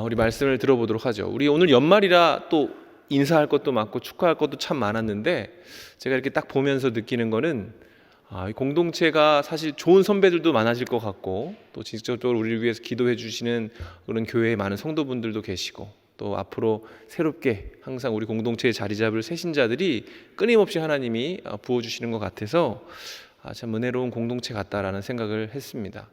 우리 말씀을 들어보도록 하죠. 우리 오늘 연말이라 또 인사할 것도 많고 축하할 것도 참 많았는데 제가 이렇게 딱 보면서 느끼는 거는 이 공동체가 사실 좋은 선배들도 많아질 것 같고 또 직접적으로 우리를 위해서 기도해 주시는 그런 교회에 많은 성도분들도 계시고 또 앞으로 새롭게 항상 우리 공동체에 자리 잡을 새신자들이 끊임없이 하나님이 부어주시는 것 같아서 참 은혜로운 공동체 같다라는 생각을 했습니다.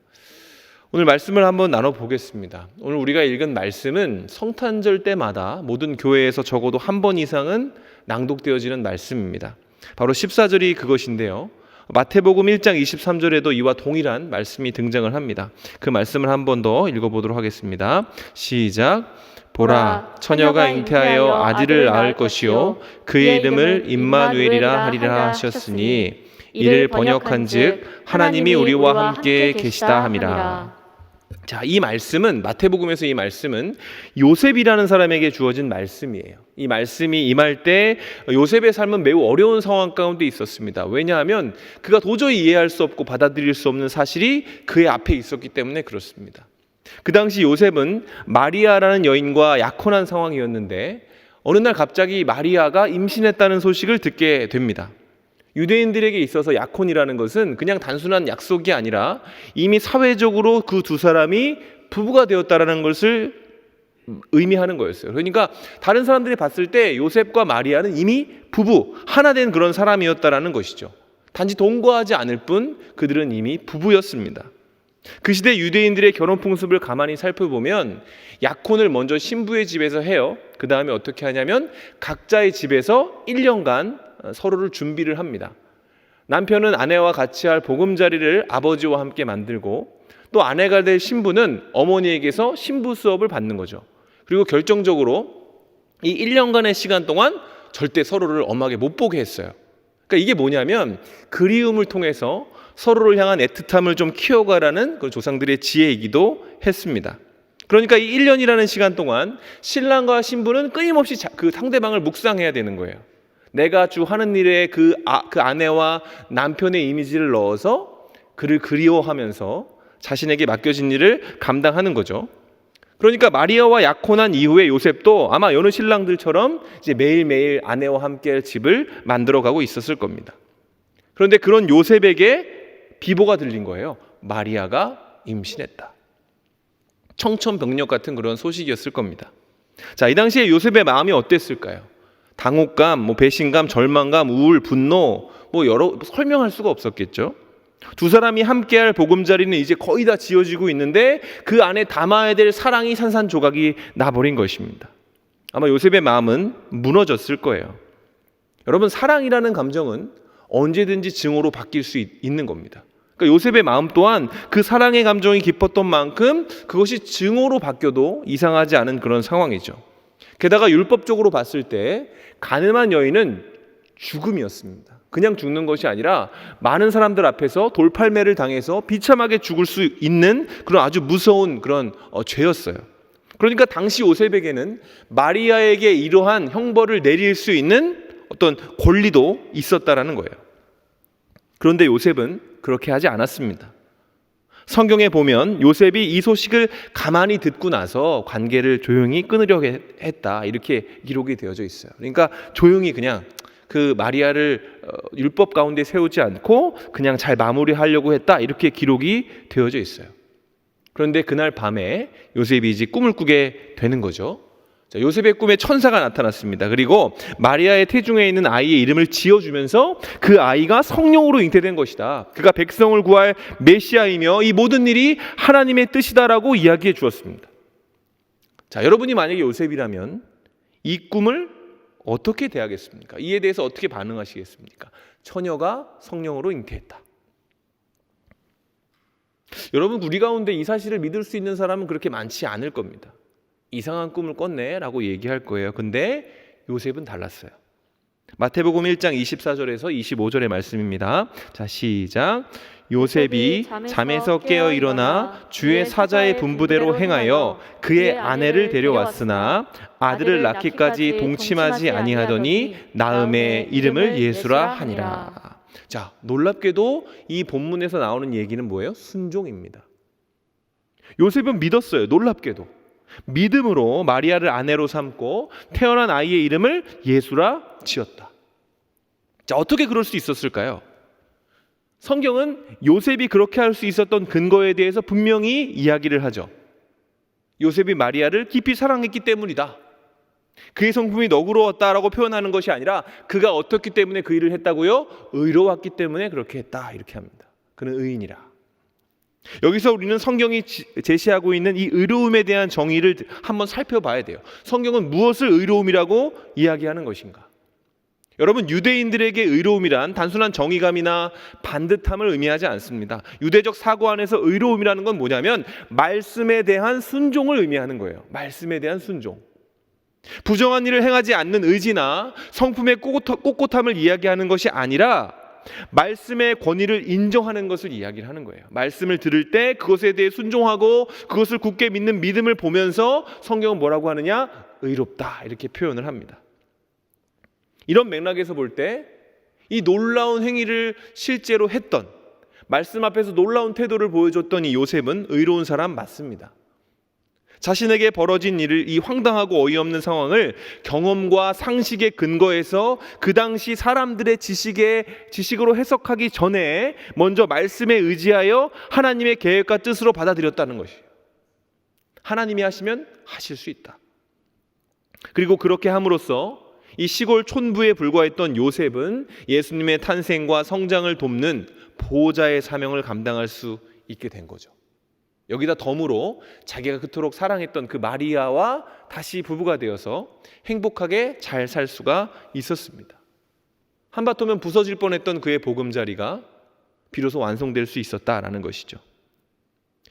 오늘 말씀을 한번 나눠보겠습니다. 오늘 우리가 읽은 말씀은 성탄절 때마다 모든 교회에서 적어도 한 번 이상은 낭독되어지는 말씀입니다. 바로 14절이 그것인데요. 마태복음 1장 23절에도 이와 동일한 말씀이 등장을 합니다. 그 말씀을 한 번 더 읽어보도록 하겠습니다. 시작. 보라, 처녀가 잉태하여 아들을 낳을 것이요 그의 이름을 임마누엘이라 하리라 하셨으니 이를 번역한즉 하나님이 우리와 함께 계시다 함이라. 자, 이 말씀은 마태복음에서 이 말씀은 요셉이라는 사람에게 주어진 말씀이에요. 이 말씀이 임할 때 요셉의 삶은 매우 어려운 상황 가운데 있었습니다. 왜냐하면 그가 도저히 이해할 수 없고 받아들일 수 없는 사실이 그의 앞에 있었기 때문에 그렇습니다. 그 당시 요셉은 마리아라는 여인과 약혼한 상황이었는데 어느 날 갑자기 마리아가 임신했다는 소식을 듣게 됩니다. 유대인들에게 있어서 약혼이라는 것은 그냥 단순한 약속이 아니라 이미 사회적으로 그 두 사람이 부부가 되었다라는 것을 의미하는 거였어요. 그러니까 다른 사람들이 봤을 때 요셉과 마리아는 이미 부부, 하나 된 그런 사람이었다라는 것이죠. 단지 동거하지 않을 뿐 그들은 이미 부부였습니다. 그 시대 유대인들의 결혼 풍습을 가만히 살펴보면 약혼을 먼저 신부의 집에서 해요. 그 다음에 어떻게 하냐면 각자의 집에서 1년간 서로를 준비를 합니다. 남편은 아내와 같이 할 보금자리를 아버지와 함께 만들고 또 아내가 될 신부는 어머니에게서 신부 수업을 받는 거죠. 그리고 결정적으로 이 1년간의 시간 동안 절대 서로를 엄하게 못 보게 했어요. 그러니까 이게 뭐냐면 그리움을 통해서 서로를 향한 애틋함을 좀 키워가라는 그 조상들의 지혜이기도 했습니다. 그러니까 이 1년이라는 시간 동안 신랑과 신부는 끊임없이 그 상대방을 묵상해야 되는 거예요. 내가 주 하는 일에 그 아내와 남편의 이미지를 넣어서 그를 그리워하면서 자신에게 맡겨진 일을 감당하는 거죠. 그러니까 마리아와 약혼한 이후에 요셉도 아마 여느 신랑들처럼 이제 매일매일 아내와 함께할 집을 만들어가고 있었을 겁니다. 그런데 그런 요셉에게 비보가 들린 거예요. 마리아가 임신했다. 청천벽력 같은 그런 소식이었을 겁니다. 자, 이 당시에 요셉의 마음이 어땠을까요? 당혹감, 배신감, 절망감, 우울, 분노, 여러 설명할 수가 없었겠죠. 두 사람이 함께할 보금자리는 이제 거의 다 지어지고 있는데 그 안에 담아야 될 사랑이 산산조각이 나버린 것입니다. 아마 요셉의 마음은 무너졌을 거예요. 여러분, 사랑이라는 감정은 언제든지 증오로 바뀔 수 있는 겁니다. 그러니까 요셉의 마음 또한 그 사랑의 감정이 깊었던 만큼 그것이 증오로 바뀌어도 이상하지 않은 그런 상황이죠. 게다가 율법적으로 봤을 때 가늠한 여인은 죽음이었습니다. 그냥 죽는 것이 아니라 많은 사람들 앞에서 돌팔매를 당해서 비참하게 죽을 수 있는 그런 아주 무서운 그런 죄였어요. 그러니까 당시 요셉에게는 마리아에게 이러한 형벌을 내릴 수 있는 어떤 권리도 있었다라는 거예요. 그런데 요셉은 그렇게 하지 않았습니다. 성경에 보면 요셉이 이 소식을 가만히 듣고 나서 관계를 조용히 끊으려고 했다, 이렇게 기록이 되어져 있어요. 그러니까 조용히 그냥 그 마리아를 율법 가운데 세우지 않고 그냥 잘 마무리하려고 했다, 이렇게 기록이 되어져 있어요. 그런데 그날 밤에 요셉이 이제 꿈을 꾸게 되는 거죠. 자, 요셉의 꿈에 천사가 나타났습니다. 그리고 마리아의 태중에 있는 아이의 이름을 지어주면서 그 아이가 성령으로 잉태된 것이다. 그가 백성을 구할 메시아이며 이 모든 일이 하나님의 뜻이다라고 이야기해 주었습니다. 자, 여러분이 만약에 요셉이라면 이 꿈을 어떻게 대하겠습니까? 이에 대해서 어떻게 반응하시겠습니까? 처녀가 성령으로 잉태했다. 여러분, 우리 가운데 이 사실을 믿을 수 있는 사람은 그렇게 많지 않을 겁니다. 이상한 꿈을 꿨네 라고 얘기할 거예요. 근데 요셉은 달랐어요. 마태복음 1장 24절에서 25절의 말씀입니다. 자, 시작. 요셉이 잠에서 깨어 일어나 주의 사자의 분부대로 행하여 그의 아내를 데려왔으나 아들을 낳기까지 동침하지 아니하더니 나음의 이름을 예수라 하니라. 자, 놀랍게도 이 본문에서 나오는 얘기는 뭐예요? 순종입니다. 요셉은 믿었어요. 놀랍게도. 믿음으로 마리아를 아내로 삼고 태어난 아이의 이름을 예수라 지었다. 자, 어떻게 그럴 수 있었을까요? 성경은 요셉이 그렇게 할 수 있었던 근거에 대해서 분명히 이야기를 하죠. 요셉이 마리아를 깊이 사랑했기 때문이다. 그의 성품이 너그러웠다라고 표현하는 것이 아니라 그가 어떻기 때문에 그 일을 했다고요? 의로웠기 때문에 그렇게 했다, 이렇게 합니다. 그는 의인이라. 여기서 우리는 성경이 제시하고 있는 이 의로움에 대한 정의를 한번 살펴봐야 돼요. 성경은 무엇을 의로움이라고 이야기하는 것인가? 여러분, 유대인들에게 의로움이란 단순한 정의감이나 반듯함을 의미하지 않습니다. 유대적 사고 안에서 의로움이라는 건 뭐냐면 말씀에 대한 순종을 의미하는 거예요. 말씀에 대한 순종. 부정한 일을 행하지 않는 의지나 성품의 꼿꼿함을 이야기하는 것이 아니라 말씀의 권위를 인정하는 것을 이야기를 하는 거예요. 말씀을 들을 때 그것에 대해 순종하고 그것을 굳게 믿는 믿음을 보면서 성경은 뭐라고 하느냐? 의롭다, 이렇게 표현을 합니다. 이런 맥락에서 볼 때 이 놀라운 행위를 실제로 했던, 말씀 앞에서 놀라운 태도를 보여줬던 이 요셉은 의로운 사람 맞습니다. 자신에게 벌어진 일을, 이 황당하고 어이없는 상황을 경험과 상식에 근거해서 그 당시 사람들의 지식으로 해석하기 전에 먼저 말씀에 의지하여 하나님의 계획과 뜻으로 받아들였다는 것이에요. 하나님이 하시면 하실 수 있다. 그리고 그렇게 함으로써 이 시골 촌부에 불과했던 요셉은 예수님의 탄생과 성장을 돕는 보호자의 사명을 감당할 수 있게 된 거죠. 여기다 덤으로 자기가 그토록 사랑했던 그 마리아와 다시 부부가 되어서 행복하게 잘 살 수가 있었습니다. 한바탕면 부서질 뻔했던 그의 보금자리가 비로소 완성될 수 있었다라는 것이죠.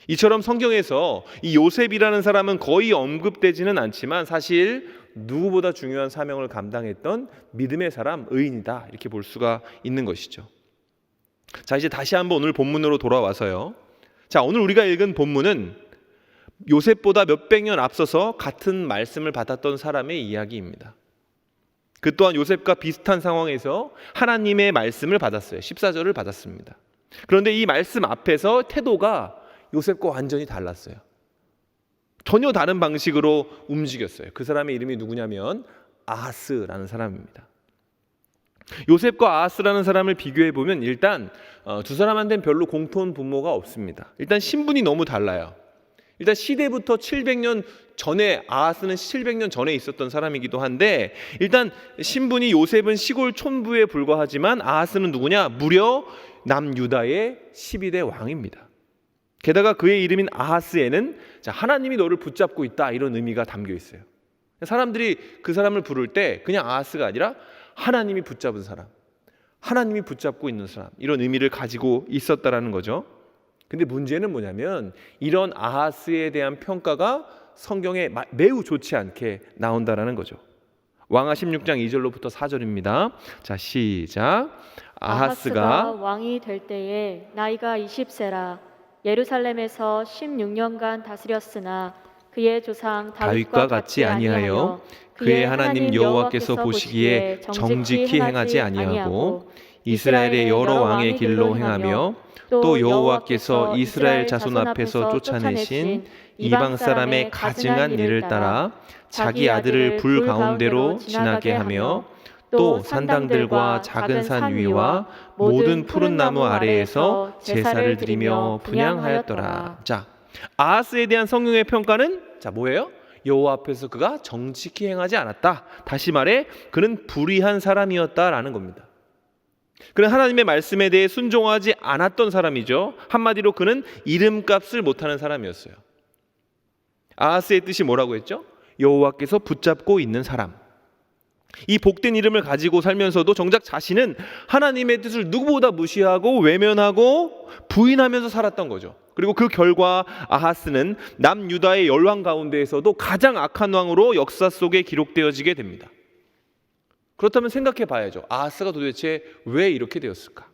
이처럼 성경에서 이 요셉이라는 사람은 거의 언급되지는 않지만 사실 누구보다 중요한 사명을 감당했던 믿음의 사람, 의인이다, 이렇게 볼 수가 있는 것이죠. 자, 이제 다시 한번 오늘 본문으로 돌아와서요. 자, 오늘 우리가 읽은 본문은 요셉보다 몇백 년 앞서서 같은 말씀을 받았던 사람의 이야기입니다. 그 또한 요셉과 비슷한 상황에서 하나님의 말씀을 받았어요. 14절을 받았습니다. 그런데 이 말씀 앞에서 태도가 요셉과 완전히 달랐어요. 전혀 다른 방식으로 움직였어요. 그 사람의 이름이 누구냐면 아하스라는 사람입니다. 요셉과 아하스라는 사람을 비교해 보면 일단 두 사람한테는 별로 공통 분모가 없습니다. 일단 신분이 너무 달라요. 일단 시대부터 700년 전에, 아하스는 700년 전에 있었던 사람이기도 한데, 일단 신분이 요셉은 시골 촌부에 불과하지만 아하스는 누구냐? 무려 남유다의 12대 왕입니다. 게다가 그의 이름인 아하스에는 하나님이 너를 붙잡고 있다, 이런 의미가 담겨 있어요. 사람들이 그 사람을 부를 때 그냥 아하스가 아니라 하나님이 붙잡은 사람, 하나님이 붙잡고 있는 사람, 이런 의미를 가지고 있었다라는 거죠. 근데 문제는 뭐냐면 이런 아하스에 대한 평가가 성경에 매우 좋지 않게 나온다라는 거죠. 왕하 16장 2절로부터 4절입니다. 자, 시작. 아하스가 왕이 될 때에 나이가 20세라 예루살렘에서 16년간 다스렸으나 그의 조상 다윗과 같이 아니하여 그의 하나님 여호와께서 보시기에 정직히 행하지 아니하고 이스라엘의 여러 왕의 길로 행하며 또 여호와께서 이스라엘 자손 앞에서 쫓아내신 이방 사람의 가증한 일을 따라 자기 아들을 불 가운데로 지나게 하며 또 산당들과 작은 산 위와 모든 푸른 나무 아래에서 제사를 드리며 분향하였더라. 자, 아하스에 대한 성경의 평가는 뭐예요? 여호와 앞에서 그가 정직히 행하지 않았다. 다시 말해 그는 불의한 사람이었다라는 겁니다. 그는 하나님의 말씀에 대해 순종하지 않았던 사람이죠. 한마디로 그는 이름값을 못하는 사람이었어요. 아하스의 뜻이 뭐라고 했죠? 여호와께서 붙잡고 있는 사람. 이 복된 이름을 가지고 살면서도 정작 자신은 하나님의 뜻을 누구보다 무시하고 외면하고 부인하면서 살았던 거죠. 그리고 그 결과 아하스는 남유다의 열왕 가운데에서도 가장 악한 왕으로 역사 속에 기록되어지게 됩니다. 그렇다면 생각해 봐야죠. 아하스가 도대체 왜 이렇게 되었을까?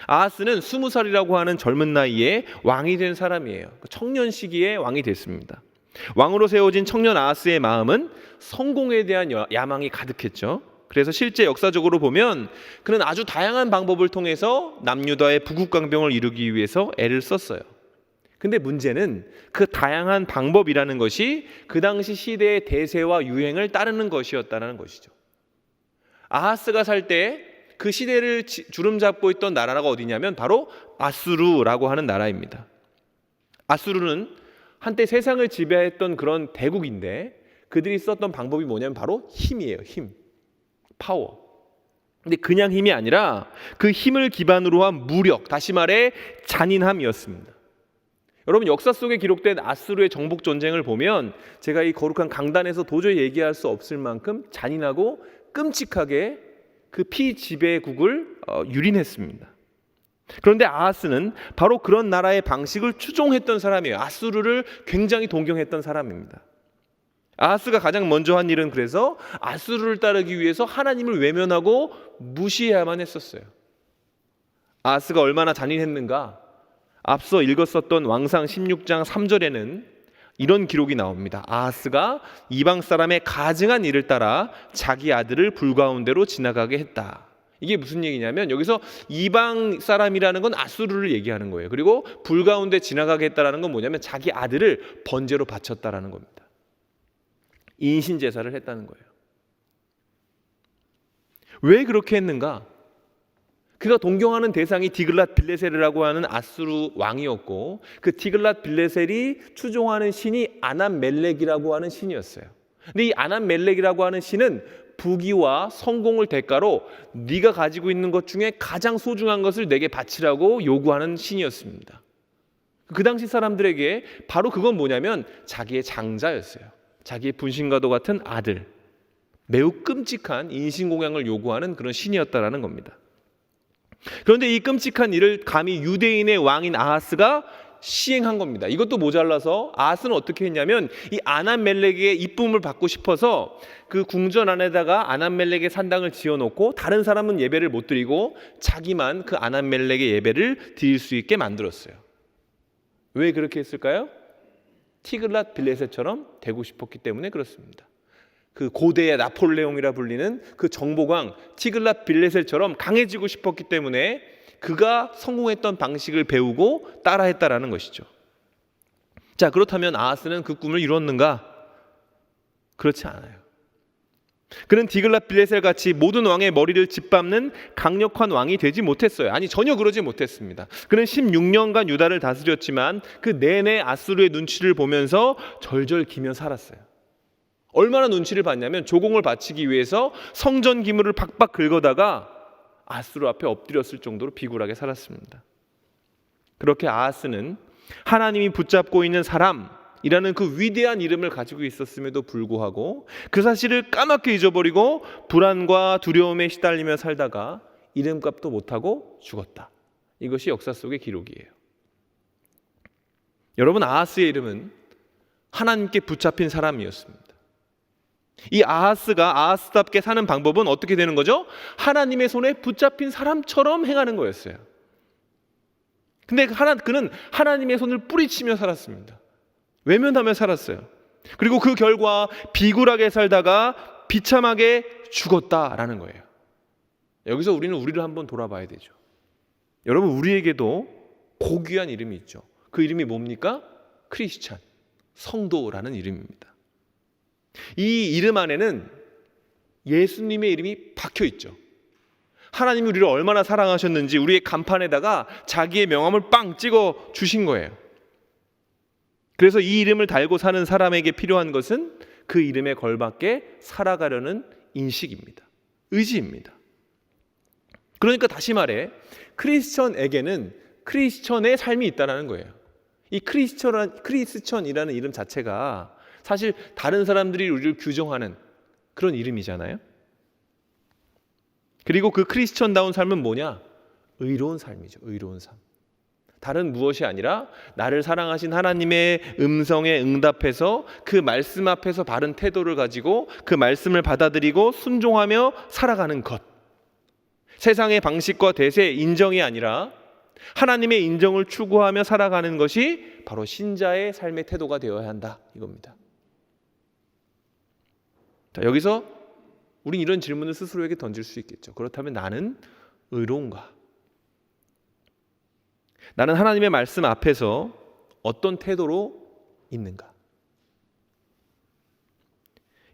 아하스는 20살이라고 하는 젊은 나이에 왕이 된 사람이에요. 청년 시기에 왕이 됐습니다. 왕으로 세워진 청년 아하스의 마음은 성공에 대한 야망이 가득했죠. 그래서 실제 역사적으로 보면 그는 아주 다양한 방법을 통해서 남유다의 부국강병을 이루기 위해서 애를 썼어요. 근데 문제는 그 다양한 방법이라는 것이 그 당시 시대의 대세와 유행을 따르는 것이었다는 것이죠. 아하스가 살 때 그 시대를 주름 잡고 있던 나라가 어디냐면 바로 아수르라고 하는 나라입니다. 아수르는 한때 세상을 지배했던 그런 대국인데 그들이 썼던 방법이 뭐냐면 바로 힘이에요. 힘, 파워. 근데 그냥 힘이 아니라 그 힘을 기반으로 한 무력, 다시 말해 잔인함이었습니다. 여러분, 역사 속에 기록된 아수르의 정복 전쟁을 보면 제가 이 거룩한 강단에서 도저히 얘기할 수 없을 만큼 잔인하고 끔찍하게 그 피지배국을 유린했습니다. 그런데 아하스는 바로 그런 나라의 방식을 추종했던 사람이에요. 아수르를 굉장히 동경했던 사람입니다. 아하스가 가장 먼저 한 일은 그래서 아수르를 따르기 위해서 하나님을 외면하고 무시해야만 했었어요. 아하스가 얼마나 잔인했는가? 앞서 읽었었던 왕상 16장 3절에는 이런 기록이 나옵니다. 아하스가 이방 사람의 가증한 일을 따라 자기 아들을 불 가운데로 지나가게 했다. 이게 무슨 얘기냐면 여기서 이방 사람이라는 건 아수르를 얘기하는 거예요. 그리고 불 가운데 지나가게 했다라는 건 뭐냐면 자기 아들을 번제로 바쳤다라는 겁니다. 인신 제사를 했다는 거예요. 왜 그렇게 했는가? 그가 동경하는 대상이 디글랏 빌레셀이라고 하는 아수르 왕이었고 그 디글랏 빌레셀이 추종하는 신이 아낫멜렉이라고 하는 신이었어요. 근데 이 아낫멜렉이라고 하는 신은 부귀와 성공을 대가로 네가 가지고 있는 것 중에 가장 소중한 것을 내게 바치라고 요구하는 신이었습니다. 그 당시 사람들에게 바로 그건 뭐냐면 자기의 장자였어요. 자기의 분신과도 같은 아들, 매우 끔찍한 인신공양을 요구하는 그런 신이었다라는 겁니다. 그런데 이 끔찍한 일을 감히 유대인의 왕인 아하스가 시행한 겁니다. 이것도 모자라서 아하스는 어떻게 했냐면 이 아낫멜렉의 이쁨을 받고 싶어서 그 궁전 안에다가 아낫멜렉의 산당을 지어놓고 다른 사람은 예배를 못 드리고 자기만 그 아낫멜렉의 예배를 드릴 수 있게 만들었어요. 왜 그렇게 했을까요? 티글랏 빌레셋처럼 되고 싶었기 때문에 그렇습니다. 그 고대의 나폴레옹이라 불리는 그 정복왕 티글랏 빌레셋처럼 강해지고 싶었기 때문에 그가 성공했던 방식을 배우고 따라했다라는 것이죠. 자, 그렇다면 아하스는 그 꿈을 이뤘는가? 그렇지 않아요. 그는 디글랏 빌레셀 같이 모든 왕의 머리를 짓밟는 강력한 왕이 되지 못했어요. 아니, 전혀 그러지 못했습니다. 그는 16년간 유다를 다스렸지만 그 내내 아수르의 눈치를 보면서 절절기며 살았어요. 얼마나 눈치를 봤냐면 조공을 바치기 위해서 성전 기물을 박박 긁어다가 아수르 앞에 엎드렸을 정도로 비굴하게 살았습니다. 그렇게 아하스는 하나님이 붙잡고 있는 사람이라는 그 위대한 이름을 가지고 있었음에도 불구하고 그 사실을 까맣게 잊어버리고 불안과 두려움에 시달리며 살다가 이름값도 못하고 죽었다. 이것이 역사 속의 기록이에요. 여러분, 아하스의 이름은 하나님께 붙잡힌 사람이었습니다. 이 아하스가 아하스답게 사는 방법은 어떻게 되는 거죠? 하나님의 손에 붙잡힌 사람처럼 행하는 거였어요. 근데 그는 하나님의 손을 뿌리치며 살았습니다. 외면하며 살았어요. 그리고 그 결과 비굴하게 살다가 비참하게 죽었다라는 거예요. 여기서 우리는 우리를 한번 돌아봐야 되죠. 여러분, 우리에게도 고귀한 이름이 있죠. 그 이름이 뭡니까? 크리스찬, 성도라는 이름입니다. 이 이름 안에는 예수님의 이름이 박혀 있죠. 하나님이 우리를 얼마나 사랑하셨는지 우리의 간판에다가 자기의 명함을 빵 찍어 주신 거예요. 그래서 이 이름을 달고 사는 사람에게 필요한 것은 그 이름에 걸맞게 살아가려는 인식입니다. 의지입니다. 그러니까 다시 말해 크리스천에게는 크리스천의 삶이 있다는 거예요. 이 크리스천이라는 이름 자체가 사실 다른 사람들이 우리를 규정하는 그런 이름이잖아요. 그리고 그 크리스천다운 삶은 뭐냐? 의로운 삶이죠. 의로운 삶. 다른 무엇이 아니라 나를 사랑하신 하나님의 음성에 응답해서 그 말씀 앞에서 바른 태도를 가지고 그 말씀을 받아들이고 순종하며 살아가는 것. 세상의 방식과 대세, 인정이 아니라 하나님의 인정을 추구하며 살아가는 것이 바로 신자의 삶의 태도가 되어야 한다, 이겁니다. 자, 여기서 우린 이런 질문을 스스로에게 던질 수 있겠죠. 그렇다면 나는 의로운가? 나는 하나님의 말씀 앞에서 어떤 태도로 있는가?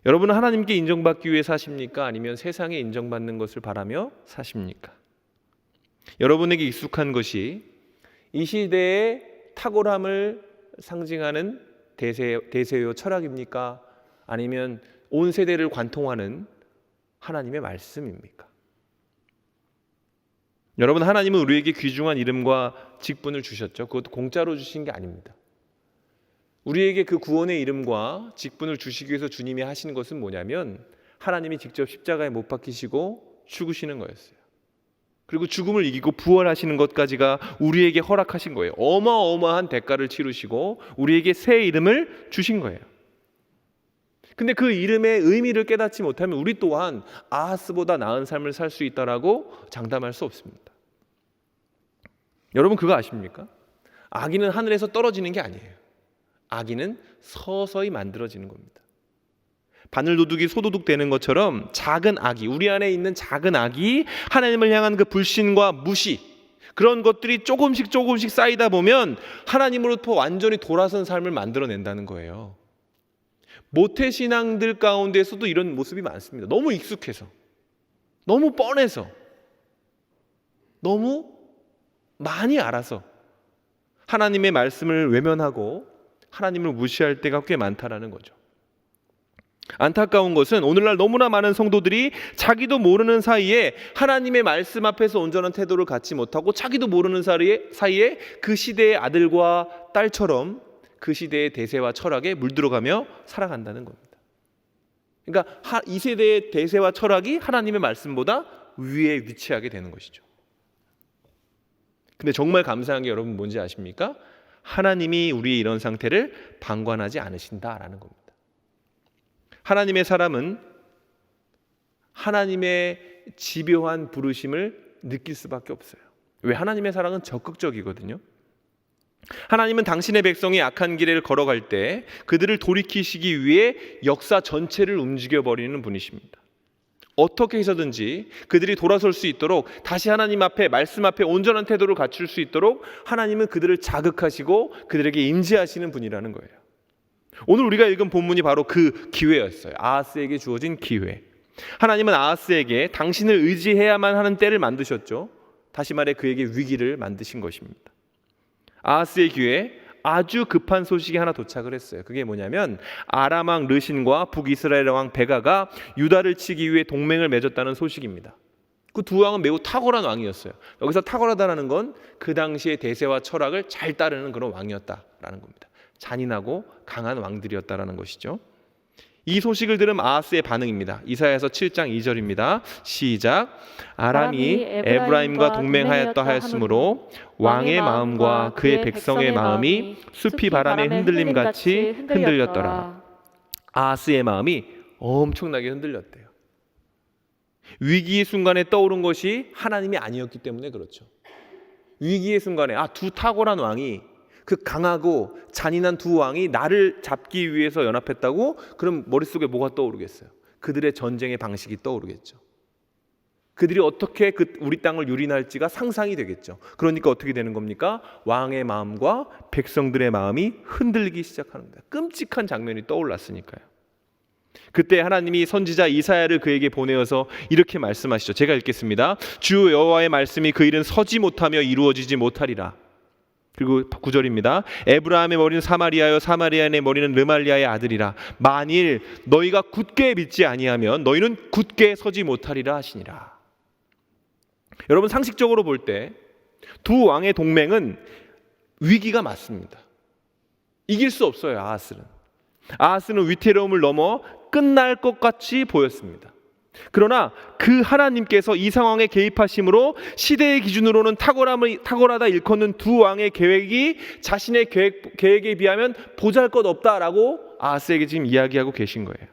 여러분은 하나님께 인정받기 위해 사십니까? 아니면 세상에 인정받는 것을 바라며 사십니까? 여러분에게 익숙한 것이 이 시대의 탁월함을 상징하는 대세요 철학입니까? 아니면 온 세대를 관통하는 하나님의 말씀입니까? 여러분, 하나님은 우리에게 귀중한 이름과 직분을 주셨죠. 그것도 공짜로 주신 게 아닙니다. 우리에게 그 구원의 이름과 직분을 주시기 위해서 주님이 하시는 것은 뭐냐면 하나님이 직접 십자가에 못 박히시고 죽으시는 거였어요. 그리고 죽음을 이기고 부활하시는 것까지가 우리에게 허락하신 거예요. 어마어마한 대가를 치르시고 우리에게 새 이름을 주신 거예요. 근데 그 이름의 의미를 깨닫지 못하면 우리 또한 아하스보다 나은 삶을 살 수 있다라고 장담할 수 없습니다. 여러분, 그거 아십니까? 아기는 하늘에서 떨어지는 게 아니에요. 아기는 서서히 만들어지는 겁니다. 바늘도둑이 소도둑 되는 것처럼 작은 아기, 우리 안에 있는 작은 아기, 하나님을 향한 그 불신과 무시, 그런 것들이 조금씩 쌓이다 보면 하나님으로부터 완전히 돌아선 삶을 만들어낸다는 거예요. 모태신앙들 가운데서도 이런 모습이 많습니다. 너무 익숙해서, 너무 뻔해서, 너무 많이 알아서 하나님의 말씀을 외면하고 하나님을 무시할 때가 꽤 많다라는 거죠. 안타까운 것은 오늘날 너무나 많은 성도들이 자기도 모르는 사이에 하나님의 말씀 앞에서 온전한 태도를 갖지 못하고 자기도 모르는 사이에 그 시대의 아들과 딸처럼 그 시대의 대세와 철학에 물들어가며 살아간다는 겁니다. 그러니까 이 세대의 대세와 철학이 하나님의 말씀보다 위에 위치하게 되는 것이죠. 근데 정말 감사한 게 여러분 뭔지 아십니까? 하나님이 우리의 이런 상태를 방관하지 않으신다라는 겁니다. 하나님의 사람은 하나님의 집요한 부르심을 느낄 수밖에 없어요. 왜? 하나님의 사랑은 적극적이거든요. 하나님은 당신의 백성이 악한 길을 걸어갈 때 그들을 돌이키시기 위해 역사 전체를 움직여버리는 분이십니다. 어떻게 해서든지 그들이 돌아설 수 있도록, 다시 하나님 앞에, 말씀 앞에 온전한 태도를 갖출 수 있도록 하나님은 그들을 자극하시고 그들에게 임재하시는 분이라는 거예요. 오늘 우리가 읽은 본문이 바로 그 기회였어요. 아하스에게 주어진 기회. 하나님은 아하스에게 당신을 의지해야만 하는 때를 만드셨죠. 다시 말해 그에게 위기를 만드신 것입니다. 아하스의 귀에 아주 급한 소식이 하나 도착을 했어요. 그게 뭐냐면 아람 왕 르신과 북이스라엘 왕 베가가 유다를 치기 위해 동맹을 맺었다는 소식입니다. 그 두 왕은 매우 탁월한 왕이었어요. 여기서 탁월하다는 건 그 당시의 대세와 철학을 잘 따르는 그런 왕이었다라는 겁니다. 잔인하고 강한 왕들이었다라는 것이죠. 이 소식을 들은 아하스의 반응입니다. 이사야서 7장 2절입니다. 시작. 아람이 에브라임과 동맹하였다 하였으므로 왕의 마음과 그의 백성의 마음이 숲이 바람에 흔들림같이 흔들렸더라. 아하스의 마음이 엄청나게 흔들렸대요. 위기의 순간에 떠오른 것이 하나님이 아니었기 때문에 그렇죠. 위기의 순간에 두 탁월한 왕이, 그 강하고 잔인한 두 왕이 나를 잡기 위해서 연합했다고? 그럼 머릿속에 뭐가 떠오르겠어요? 그들의 전쟁의 방식이 떠오르겠죠. 그들이 어떻게 우리 땅을 유린할지가 상상이 되겠죠. 그러니까 어떻게 되는 겁니까? 왕의 마음과 백성들의 마음이 흔들리기 시작하는 거예요. 끔찍한 장면이 떠올랐으니까요. 그때 하나님이 선지자 이사야를 그에게 보내어서 이렇게 말씀하시죠. 제가 읽겠습니다. 주 여호와의 말씀이 그 일은 서지 못하며 이루어지지 못하리라. 그리고 9절입니다. 에브라함의 머리는 사마리아여 사마리아의 머리는 르말리아의 아들이라. 만일 너희가 굳게 믿지 아니하면 너희는 굳게 서지 못하리라 하시니라. 여러분, 상식적으로 볼 때 두 왕의 동맹은 위기가 맞습니다. 이길 수 없어요. 아하스는 위태로움을 넘어 끝날 것 같이 보였습니다. 그러나 그 하나님께서 이 상황에 개입하심으로 시대의 기준으로는 탁월하다 일컫는 두 왕의 계획이 자신의 계획에 비하면 보잘것없다라고 아하스에게 지금 이야기하고 계신 거예요.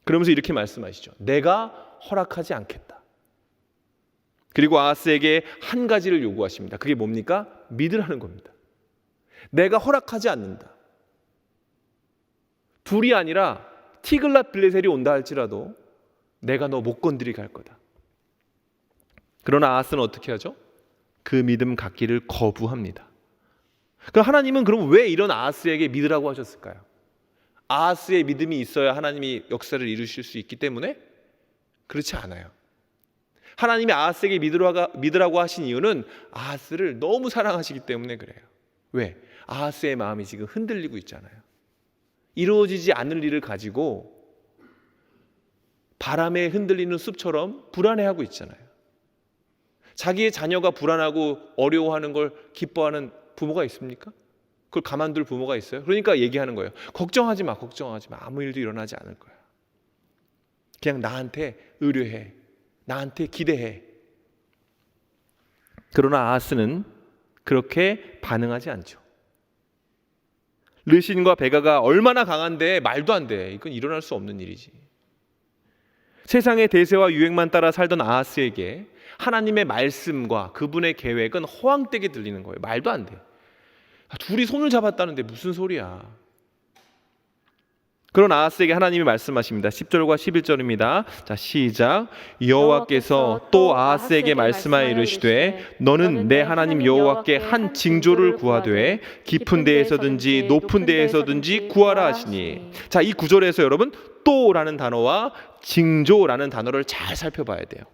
그러면서 이렇게 말씀하시죠. 내가 허락하지 않겠다. 그리고 아하스에게 한 가지를 요구하십니다. 그게 뭡니까? 믿으라는 겁니다. 내가 허락하지 않는다. 둘이 아니라 티글랏빌레셀이 온다 할지라도 내가 너 못 건드리게 할 거다. 그러나 아하스는 어떻게 하죠? 그 믿음 갖기를 거부합니다. 그럼 하나님은 그럼 왜 이런 아하스에게 믿으라고 하셨을까요? 아하스의 믿음이 있어야 하나님이 역사를 이루실 수 있기 때문에? 그렇지 않아요. 하나님이 아하스에게 믿으라고 하신 이유는 아하스를 너무 사랑하시기 때문에 그래요. 왜? 아하스의 마음이 지금 흔들리고 있잖아요. 이루어지지 않을 일을 가지고 바람에 흔들리는 숲처럼 불안해하고 있잖아요. 자기의 자녀가 불안하고 어려워하는 걸 기뻐하는 부모가 있습니까? 그걸 가만둘 부모가 있어요? 그러니까 얘기하는 거예요. 걱정하지 마, 걱정하지 마. 아무 일도 일어나지 않을 거야. 그냥 나한테 의뢰해. 나한테 기대해. 그러나 아하스는 그렇게 반응하지 않죠. 르신과 베가가 얼마나 강한데 말도 안 돼. 이건 일어날 수 없는 일이지. 세상의 대세와 유행만 따라 살던 아하스에게 하나님의 말씀과 그분의 계획은 허황되게 들리는 거예요. 말도 안 돼. 둘이 손을 잡았다는데 무슨 소리야. 그런 아하스에게 하나님이 말씀하십니다. 10절과 11절입니다. 자, 시작. 여호와께서 또 아하스에게 말씀하여 이르시되 너는 내 하나님 여호와께 한 징조를 구하되 깊은 데에서든지 높은 데에서든지 구하라 하시니. 자, 이 구절에서 여러분 또라는 단어와 징조라는 단어를 잘 살펴봐야 돼요.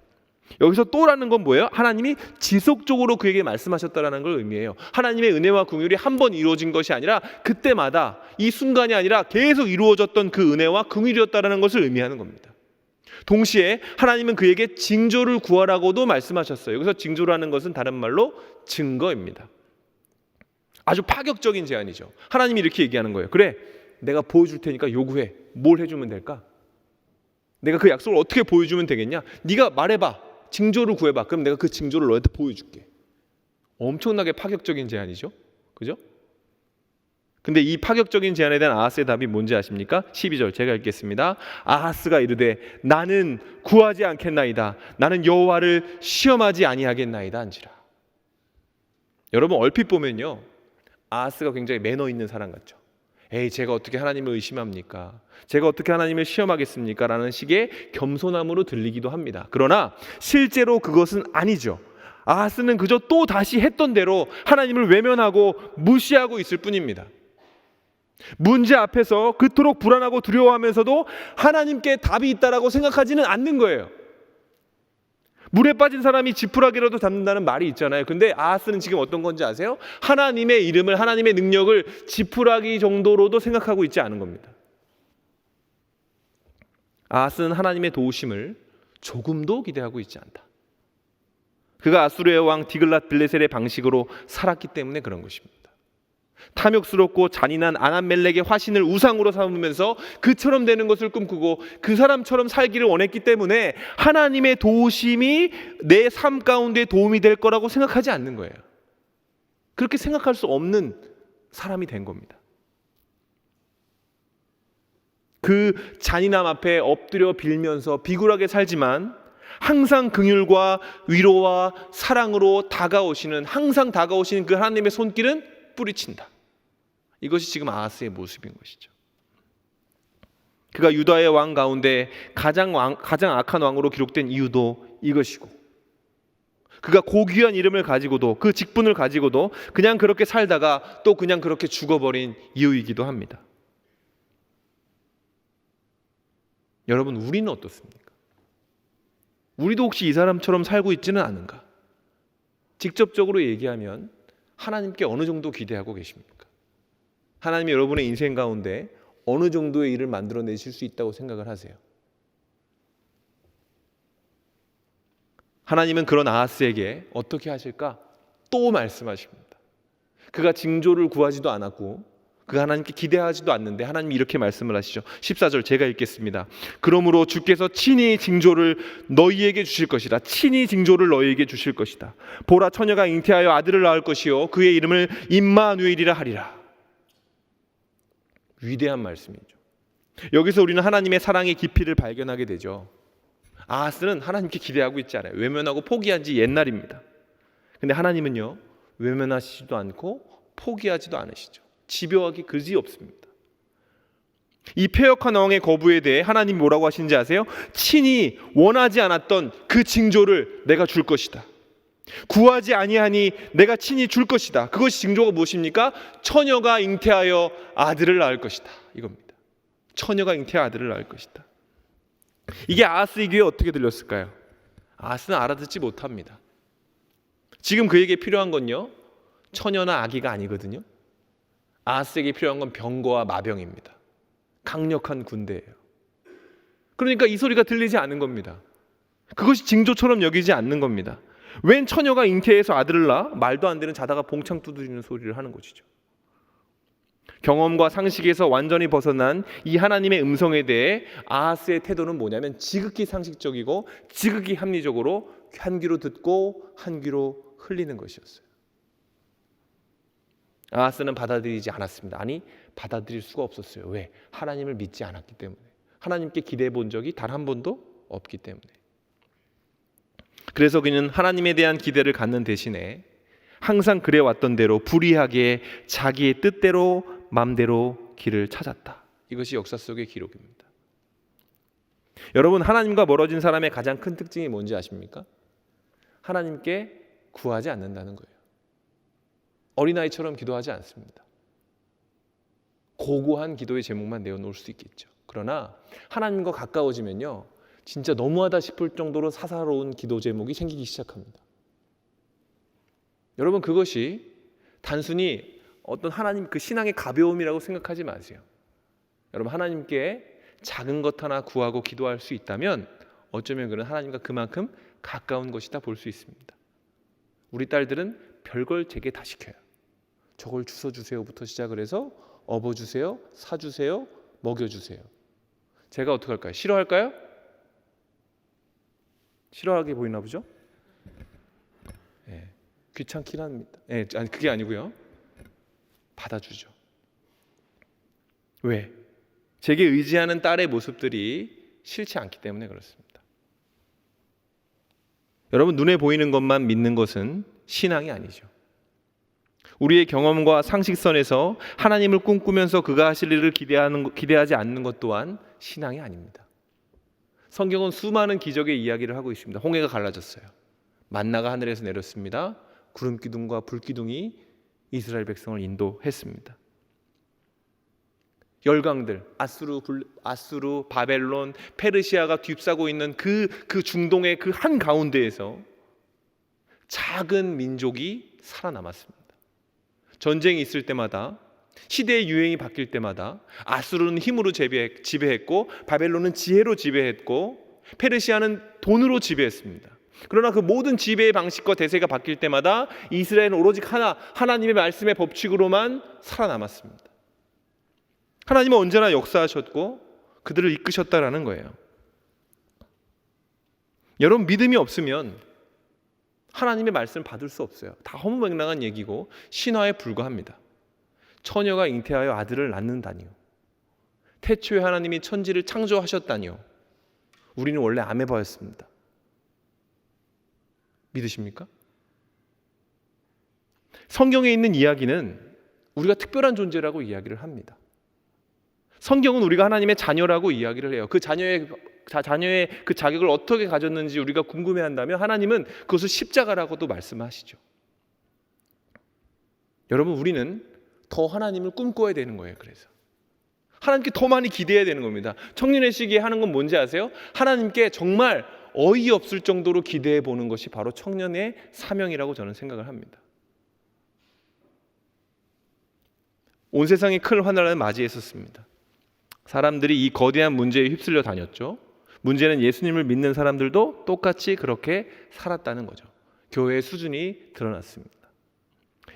여기서 또라는 건 뭐예요? 하나님이 지속적으로 그에게 말씀하셨다라는 걸 의미해요. 하나님의 은혜와 긍휼이 한 번 이루어진 것이 아니라 그때마다 이 순간이 아니라 계속 이루어졌던 그 은혜와 긍휼이었다라는 것을 의미하는 겁니다. 동시에 하나님은 그에게 징조를 구하라고도 말씀하셨어요. 여기서 징조라는 것은 다른 말로 증거입니다. 아주 파격적인 제안이죠. 하나님이 이렇게 얘기하는 거예요. 그래, 내가 보여줄 테니까 요구해. 뭘 해주면 될까? 내가 그 약속을 어떻게 보여주면 되겠냐? 네가 말해봐. 징조를 구해봐. 그럼 내가 그 징조를 너한테 보여줄게. 엄청나게 파격적인 제안이죠. 그죠? 근데 이 파격적인 제안에 대한 아하스의 답이 뭔지 아십니까? 12절 제가 읽겠습니다. 아하스가 이르되 나는 구하지 않겠나이다. 나는 여호와를 시험하지 아니하겠나이다 한지라. 여러분 얼핏 보면요, 아하스가 굉장히 매너 있는 사람 같죠. 에이, 제가 어떻게 하나님을 의심합니까? 제가 어떻게 하나님을 시험하겠습니까? 라는 식의 겸손함으로 들리기도 합니다. 그러나 실제로 그것은 아니죠. 아하스는 그저 또 다시 했던 대로 하나님을 외면하고 무시하고 있을 뿐입니다. 문제 앞에서 그토록 불안하고 두려워하면서도 하나님께 답이 있다라고 생각하지는 않는 거예요. 물에 빠진 사람이 지푸라기라도 잡는다는 말이 있잖아요. 근데 아하스는 지금 어떤 건지 아세요? 하나님의 이름을, 하나님의 능력을 지푸라기 정도로도 생각하고 있지 않은 겁니다. 아하스는 하나님의 도우심을 조금도 기대하고 있지 않다. 그가 아수르의 왕 디글랏 빌레셀의 방식으로 살았기 때문에 그런 것입니다. 탐욕스럽고 잔인한 아람멜렉의 화신을 우상으로 삼으면서 그처럼 되는 것을 꿈꾸고 그 사람처럼 살기를 원했기 때문에 하나님의 도우심이 내 삶 가운데 도움이 될 거라고 생각하지 않는 거예요. 그렇게 생각할 수 없는 사람이 된 겁니다. 그 잔인함 앞에 엎드려 빌면서 비굴하게 살지만 항상 긍휼과 위로와 사랑으로 항상 다가오시는 그 하나님의 손길은 뿌리친다. 이것이 지금 아하스의 모습인 것이죠. 그가 유다의 왕 가운데 가장 악한 왕으로 기록된 이유도 이것이고, 그가 고귀한 이름을 가지고도 그 직분을 가지고도 그냥 그렇게 살다가 또 그냥 그렇게 죽어버린 이유이기도 합니다. 여러분, 우리는 어떻습니까? 우리도 혹시 이 사람처럼 살고 있지는 않은가? 직접적으로 얘기하면 하나님께 어느 정도 기대하고 계십니까? 하나님이 여러분의 인생 가운데 어느 정도의 일을 만들어내실 수 있다고 생각을 하세요? 하나님은 그런 아하스에게 어떻게 하실까? 또 말씀하십니다. 그가 징조를 구하지도 않았고 그가 하나님께 기대하지도 않는데 하나님이 이렇게 말씀을 하시죠. 14절 제가 읽겠습니다. 그러므로 주께서 친히 징조를 너희에게 주실 것이다. 친히 징조를 너희에게 주실 것이다. 보라, 처녀가 잉태하여 아들을 낳을 것이요 그의 이름을 임마누엘이라 하리라. 위대한 말씀이죠. 여기서 우리는 하나님의 사랑의 깊이를 발견하게 되죠. 아하스는 하나님께 기대하고 있지 않아요. 외면하고 포기한 지 옛날입니다. 근데 하나님은요, 외면하시지도 않고 포기하지도 않으시죠. 집요하기 그지 없습니다. 이 패역한 왕의 거부에 대해 하나님이 뭐라고 하시는지 아세요? 친히 원하지 않았던 그 징조를 내가 줄 것이다. 구하지 아니하니 내가 친히 줄 것이다. 그것이 징조가 무엇입니까? 처녀가 잉태하여 아들을 낳을 것이다. 이겁니다. 처녀가 잉태하여 아들을 낳을 것이다. 이게 아하스의 귀에 어떻게 들렸을까요? 아하스는 알아듣지 못합니다. 지금 그에게 필요한 건요, 처녀나 아기가 아니거든요. 아하스에게 필요한 건 병거와 마병입니다. 강력한 군대예요. 그러니까 이 소리가 들리지 않은 겁니다. 그것이 징조처럼 여기지 않는 겁니다. 웬 처녀가 잉태해서 아들을 낳아? 말도 안 되는, 자다가 봉창 두드리는 소리를 하는 것이죠. 경험과 상식에서 완전히 벗어난 이 하나님의 음성에 대해 아하스의 태도는 뭐냐면 지극히 상식적이고 지극히 합리적으로 한 귀로 듣고 한 귀로 흘리는 것이었어요. 아하스는 받아들이지 않았습니다. 아니, 받아들일 수가 없었어요. 왜? 하나님을 믿지 않았기 때문에. 하나님께 기대해 본 적이 단 한 번도 없기 때문에. 그래서 그는 하나님에 대한 기대를 갖는 대신에 항상 그래왔던 대로 불의하게 자기의 뜻대로 맘대로 길을 찾았다. 이것이 역사 속의 기록입니다. 여러분, 하나님과 멀어진 사람의 가장 큰 특징이 뭔지 아십니까? 하나님께 구하지 않는다는 거예요. 어린아이처럼 기도하지 않습니다. 고고한 기도의 제목만 내어놓을 수 있겠죠. 그러나 하나님과 가까워지면요, 진짜 너무하다 싶을 정도로 사사로운 기도 제목이 생기기 시작합니다. 여러분, 그것이 단순히 어떤 하나님 그 신앙의 가벼움이라고 생각하지 마세요. 여러분, 하나님께 작은 것 하나 구하고 기도할 수 있다면 어쩌면 그는 하나님과 그만큼 가까운 것이다 볼 수 있습니다. 우리 딸들은 별걸 제게 다 시켜요. 저걸 주워주세요부터 시작을 해서 업어주세요, 사주세요, 먹여주세요. 제가 어떻게 할까요? 싫어할까요? 싫어하게 보이나 보죠? 네, 귀찮긴 합니다. 네, 아니, 그게 아니고요. 받아주죠. 왜? 제게 의지하는 딸의 모습들이 싫지 않기 때문에 그렇습니다. 여러분, 눈에 보이는 것만 믿는 것은 신앙이 아니죠. 우리의 경험과 상식선에서 하나님을 꿈꾸면서 그가 하실 일을 기대하지 않는 것 또한 신앙이 아닙니다. 성경은 수많은 기적의 이야기를 하고 있습니다. 홍해가 갈라졌어요. 만나가 하늘에서 내렸습니다. 구름 기둥과 불 기둥이 이스라엘 백성을 인도했습니다. 열강들, 아수르, 바벨론, 페르시아가 뒤싸고 있는 그 중동의 그 한 가운데에서 작은 민족이 살아남았습니다. 전쟁이 있을 때마다, 시대의 유행이 바뀔 때마다 아수르는 힘으로 지배했고, 바벨론은 지혜로 지배했고, 페르시아는 돈으로 지배했습니다. 그러나 그 모든 지배의 방식과 대세가 바뀔 때마다 이스라엘은 오로지 하나님의 말씀의 법칙으로만 살아남았습니다. 하나님은 언제나 역사하셨고 그들을 이끄셨다라는 거예요. 여러분, 믿음이 없으면 하나님의 말씀을 받을 수 없어요. 다 허무맹랑한 얘기고 신화에 불과합니다. 처녀가 잉태하여 아들을 낳는다니요. 태초에 하나님이 천지를 창조하셨다니요. 우리는 원래 아메바였습니다. 믿으십니까? 성경에 있는 이야기는 우리가 특별한 존재라고 이야기를 합니다. 성경은 우리가 하나님의 자녀라고 이야기를 해요. 그 자녀의 그 자격을 어떻게 가졌는지 우리가 궁금해한다면 하나님은 그것을 십자가라고도 말씀하시죠. 여러분, 우리는 더 하나님을 꿈꿔야 되는 거예요. 그래서 하나님께 더 많이 기대해야 되는 겁니다. 청년의 시기에 하는 건 뭔지 아세요? 하나님께 정말 어이없을 정도로 기대해 보는 것이 바로 청년의 사명이라고 저는 생각을 합니다. 온 세상이 큰 환난을 맞이했었습니다. 사람들이 이 거대한 문제에 휩쓸려 다녔죠. 문제는 예수님을 믿는 사람들도 똑같이 그렇게 살았다는 거죠. 교회의 수준이 드러났습니다.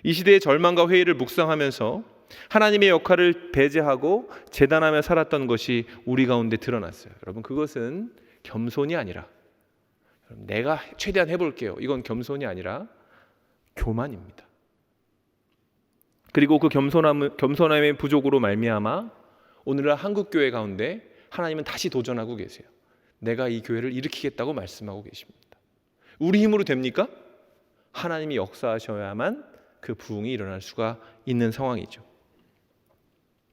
이 시대의 절망과 회의를 묵상하면서 하나님의 역할을 배제하고 재단하며 살았던 것이 우리 가운데 드러났어요. 여러분, 그것은 겸손이 아니라, 내가 최대한 해볼게요, 이건 겸손이 아니라 교만입니다. 그리고 그 겸손함의 부족으로 말미암아 오늘날 한국교회 가운데 하나님은 다시 도전하고 계세요. 내가 이 교회를 일으키겠다고 말씀하고 계십니다. 우리 힘으로 됩니까? 하나님이 역사하셔야만 그 부흥이 일어날 수가 있는 상황이죠.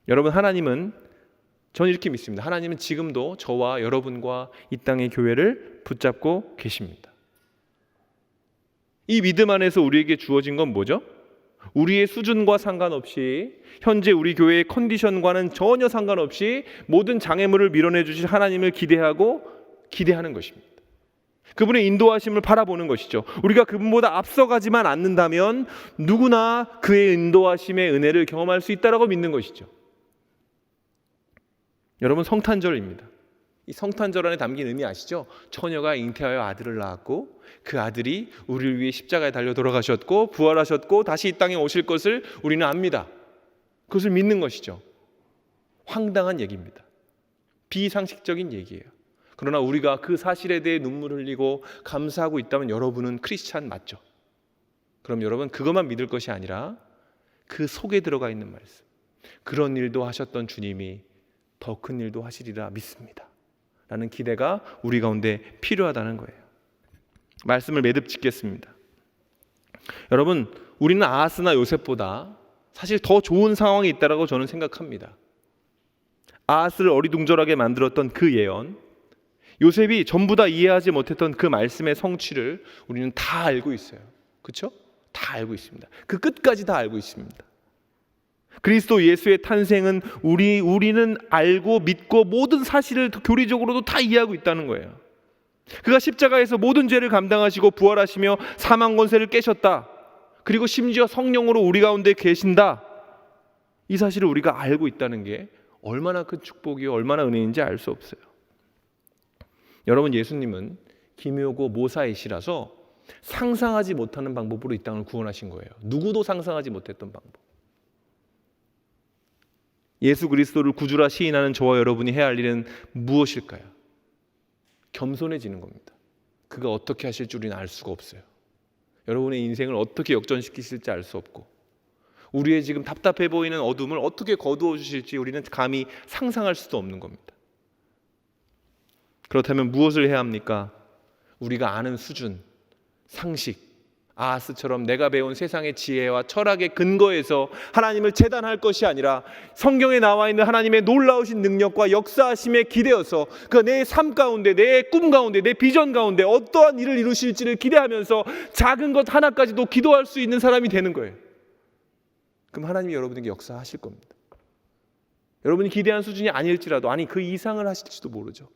여러분, 하나님은, 저는 이렇게 믿습니다. 하나님은 지금도 저와 여러분과 이 땅의 교회를 붙잡고 계십니다. 이 믿음 안에서 우리에게 주어진 건 뭐죠? 우리의 수준과 상관없이, 현재 우리 교회의 컨디션과는 전혀 상관없이 모든 장애물을 밀어내 주실 하나님을 기대하는 것입니다. 그분의 인도하심을 바라보는 것이죠. 우리가 그분보다 앞서가지만 않는다면 누구나 그의 인도하심의 은혜를 경험할 수 있다라고 믿는 것이죠. 여러분, 성탄절입니다. 이 성탄절 안에 담긴 의미 아시죠? 처녀가 잉태하여 아들을 낳았고 그 아들이 우리를 위해 십자가에 달려 돌아가셨고 부활하셨고 다시 이 땅에 오실 것을 우리는 압니다. 그것을 믿는 것이죠. 황당한 얘기입니다. 비상식적인 얘기예요. 그러나 우리가 그 사실에 대해 눈물을 흘리고 감사하고 있다면 여러분은 크리스찬 맞죠? 그럼 여러분, 그것만 믿을 것이 아니라 그 속에 들어가 있는 말씀, 그런 일도 하셨던 주님이 더 큰 일도 하시리라 믿습니다 라는 기대가 우리 가운데 필요하다는 거예요. 말씀을 매듭 짓겠습니다. 여러분, 우리는 아하스나 요셉보다 사실 더 좋은 상황이 있다고 저는 생각합니다. 아하스를 어리둥절하게 만들었던 그 예언, 요셉이 전부 다 이해하지 못했던 그 말씀의 성취를 우리는 다 알고 있어요. 그렇죠? 다 알고 있습니다. 그 끝까지 다 알고 있습니다. 그리스도 예수의 탄생은 우리는 알고 믿고 모든 사실을 교리적으로도 다 이해하고 있다는 거예요. 그가 십자가에서 모든 죄를 감당하시고 부활하시며 사망 권세를 깨셨다. 그리고 심지어 성령으로 우리 가운데 계신다. 이 사실을 우리가 알고 있다는 게 얼마나 큰 축복이요, 얼마나 은혜인지 알 수 없어요. 여러분, 예수님은 기묘고 모사이시라서 상상하지 못하는 방법으로 이 땅을 구원하신 거예요. 누구도 상상하지 못했던 방법. 예수 그리스도를 구주라 시인하는 저와 여러분이 해야 할 일은 무엇일까요? 겸손해지는 겁니다. 그가 어떻게 하실 줄 우리는 알 수가 없어요. 여러분의 인생을 어떻게 역전시키실지 알 수 없고, 우리의 지금 답답해 보이는 어둠을 어떻게 거두어 주실지 우리는 감히 상상할 수도 없는 겁니다. 그렇다면 무엇을 해야 합니까? 우리가 아는 수준, 상식, 아하스처럼 내가 배운 세상의 지혜와 철학의 근거에서 하나님을 재단할 것이 아니라 성경에 나와 있는 하나님의 놀라우신 능력과 역사하심에 기대어서 그 내 삶 가운데, 내 꿈 가운데, 내 비전 가운데 어떠한 일을 이루실지를 기대하면서 작은 것 하나까지도 기도할 수 있는 사람이 되는 거예요. 그럼 하나님이 여러분에게 역사하실 겁니다. 여러분이 기대한 수준이 아닐지라도, 아니 그 이상을 하실지도 모르죠.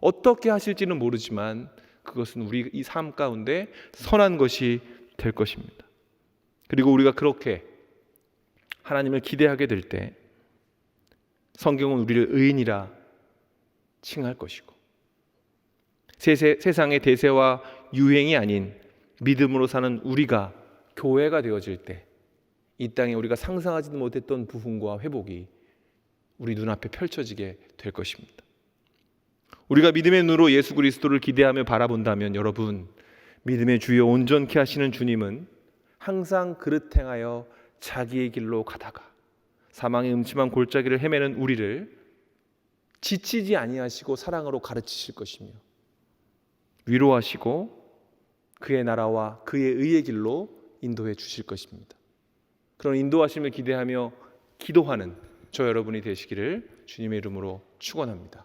어떻게 하실지는 모르지만 그것은 우리 이 삶 가운데 선한 것이 될 것입니다. 그리고 우리가 그렇게 하나님을 기대하게 될 때 성경은 우리를 의인이라 칭할 것이고, 세상의 대세와 유행이 아닌 믿음으로 사는 우리가 교회가 되어질 때 이 땅에 우리가 상상하지도 못했던 부흥과 회복이 우리 눈앞에 펼쳐지게 될 것입니다. 우리가 믿음의 눈으로 예수 그리스도를 기대하며 바라본다면 여러분, 믿음의 주여 온전케 하시는 주님은 항상 그릇 행하여 자기의 길로 가다가 사망의 음침한 골짜기를 헤매는 우리를 지치지 아니하시고 사랑으로 가르치실 것이며 위로하시고 그의 나라와 그의 의의 길로 인도해 주실 것입니다. 그런 인도하심을 기대하며 기도하는 저 여러분이 되시기를 주님의 이름으로 축원합니다.